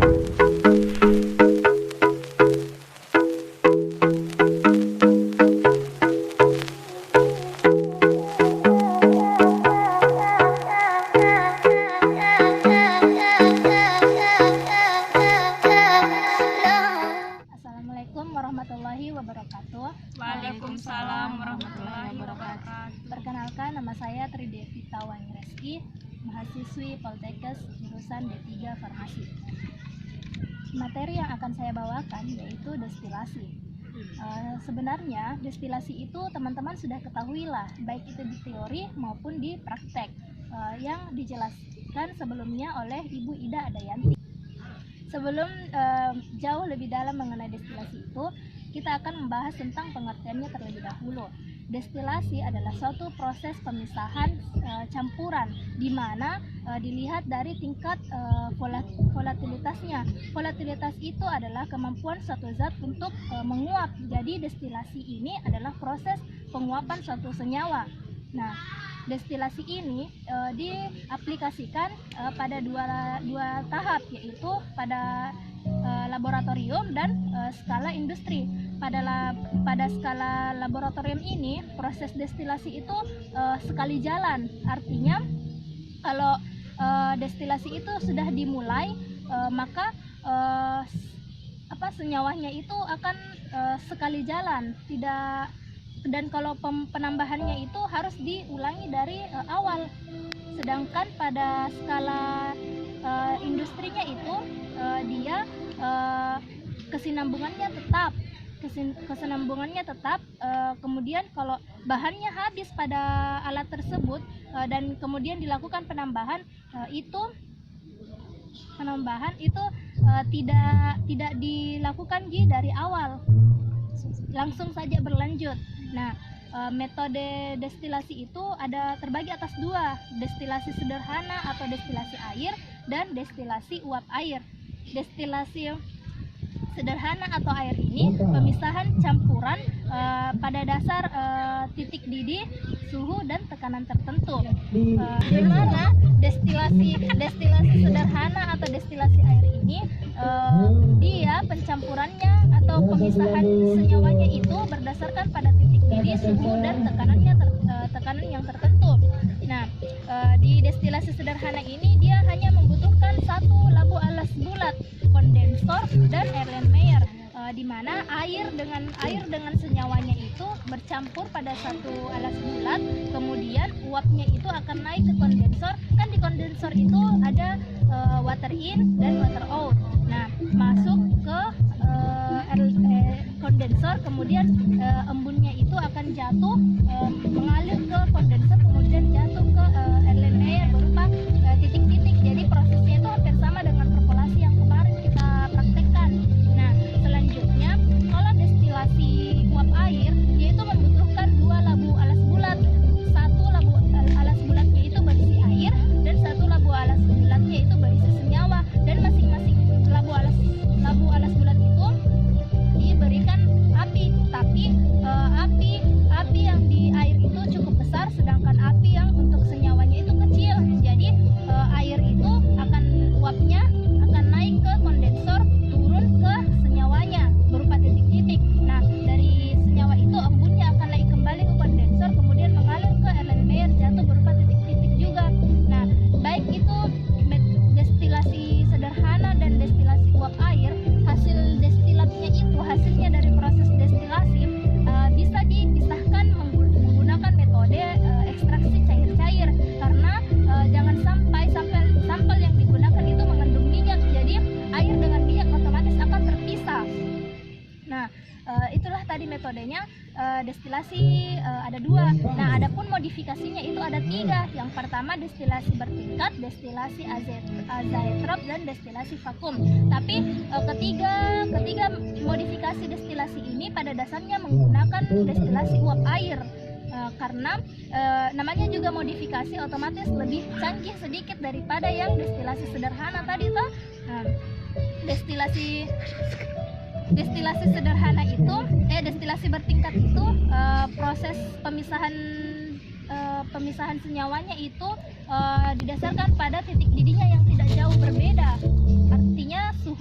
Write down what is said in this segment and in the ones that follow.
Assalamualaikum warahmatullahi wabarakatuh. Waalaikumsalam warahmatullahi wabarakatuh. Perkenalkan, nama saya Tridevita Wangreski, mahasiswi Poltekkes jurusan D3 Farmasi. Materi yang akan saya bawakan yaitu destilasi. Sebenarnya destilasi itu teman-teman sudah ketahui lah, baik itu di teori maupun di praktek, yang dijelaskan sebelumnya oleh Ibu Ida Adayanti. Sebelum jauh lebih dalam mengenai destilasi itu, kita akan membahas tentang pengertiannya terlebih dahulu. Destilasi adalah suatu proses pemisahan campuran di mana dilihat dari tingkat volatilitasnya. Volatilitas itu adalah kemampuan suatu zat untuk menguap. Jadi destilasi ini adalah proses penguapan suatu senyawa. Nah, destilasi ini diaplikasikan pada dua tahap, yaitu pada laboratorium dan skala industri. Pada skala laboratorium ini, proses destilasi itu sekali jalan. Artinya kalau destilasi itu sudah dimulai, maka senyawanya itu akan sekali jalan, tidak. Dan kalau penambahannya itu harus diulangi dari awal. Sedangkan pada skala industrinya itu dia kesinambungannya tetap. Kemudian kalau bahannya habis pada alat tersebut dan kemudian dilakukan penambahan itu tidak dilakukan dari awal, langsung saja berlanjut. Nah, metode destilasi itu ada terbagi atas dua, destilasi sederhana atau destilasi air dan destilasi uap air. Destilasi sederhana atau air ini pemisahan campuran pada dasar titik didih, suhu dan tekanan tertentu. Di mana destilasi sederhana atau destilasi air ini dia pencampurannya atau pemisahan senyawanya itu berdasarkan pada titik didih, suhu dan tekanan yang tertentu. Nah, di destilasi sederhana ini dia hanya membutuhkan satu labu alas bulat, kondensor dan Erlenmeyer, di mana air dengan senyawanya itu bercampur pada satu alas bulat, kemudian uapnya itu akan naik ke kondensor. Kan di kondensor itu ada water in dan water out. Nah, masuk ke kondensor, kemudian embunnya itu akan jatuh, mengalir ke kondensor, kemudian jatuh ke Erlenmeyer berupa titik-titik. Jadi prosesnya itu hampir sama dengan perkolasi yang kemarin kita praktekkan. Nah, selanjutnya kalau destilasi uap air, yaitu membutuhkan dua labu alas bulat. Satu labu alas bulatnya itu berisi air dan satu labu alas bulatnya itu berisi senyawa, dan masing-masing labu alas bulat itu diberikan api, tapi api yang di air itu cukup besar, sedangkan api yang untuk senyawanya itu kecil. Jadi air itu uapnya akan naik ke kondensor, turun ke senyawanya berupa titik-titik. Nah, dari senyawa itu embunnya akan naik kembali ke kondensor, kemudian mengalir ke Erlenmeyer, jatuh berupa titik-titik juga. Nah, baik itu destilasi sederhana dan destilasi uap air, hasil destilatnya itu, hasilnya dari proses destilasi bisa dipisahkan menggunakan metode ekstraksi cair-cair, karena jangan sampai sampel yang digunakan itu mengandung minyak, jadi air dengan minyak otomatis akan terpisah. Nah, itulah tadi metodenya. Destilasi ada dua. Nah, adapun modifikasinya itu ada tiga. Yang pertama destilasi bertingkat, destilasi azeotrop, dan destilasi vakum. Tapi ketiga modifikasi destilasi ini pada dasarnya menggunakan destilasi uap air. Karena namanya juga modifikasi, otomatis lebih canggih sedikit daripada yang destilasi sederhana tadi toh. Destilasi sederhana itu, destilasi bertingkat itu proses pemisahan senyawanya itu didasarkan pada titik didihnya yang tidak jauh berbeda. Artinya suhu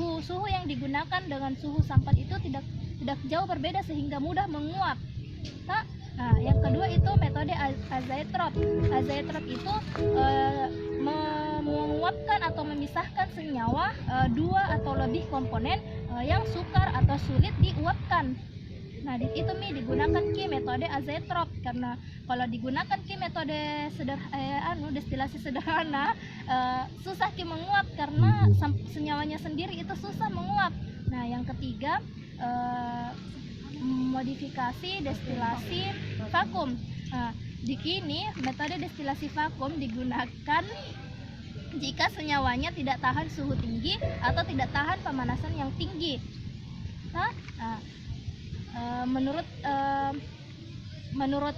dengan suhu sampan itu tidak jauh berbeda sehingga mudah menguap. Nah, yang kedua itu metode azeotrop. Azeotrop itu menguapkan atau memisahkan senyawa dua atau lebih komponen yang sukar atau sulit diuapkan. Nah, itu digunakan metode azeotrop, karena kalau digunakan metode destilasi sederhana susah menguap karena senyawanya sendiri itu susah menguap. Nah, yang ketiga modifikasi destilasi vakum. Nah, di sini metode destilasi vakum digunakan jika senyawanya tidak tahan suhu tinggi atau tidak tahan pemanasan yang tinggi. Menurut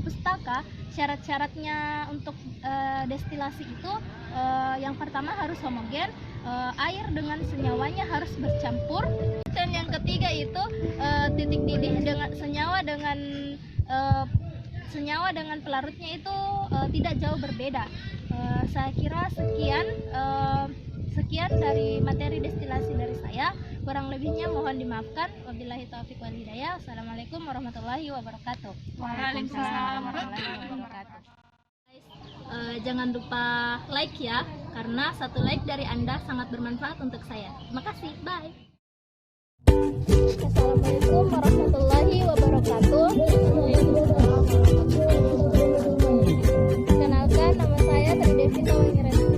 pustaka, syarat-syaratnya untuk destilasi itu yang pertama harus homogen, air dengan senyawanya harus bercampur, dan yang ketiga itu titik didih dengan senyawa dengan pelarutnya itu tidak jauh berbeda. Saya kira sekian dari materi destilasi dari saya. Kurang lebihnya mohon dimaafkan. Wabillahi taufiq wal hidayah. Wassalamualaikum warahmatullahi wabarakatuh. Waalaikumsalam warahmatullahi wabarakatuh. Jangan lupa like ya, karena satu like dari Anda sangat bermanfaat untuk saya. Terima kasih. Bye. Assalamualaikum warahmatullahi wabarakatuh. Kenalkan, nama saya Tri Devita Wangirestu.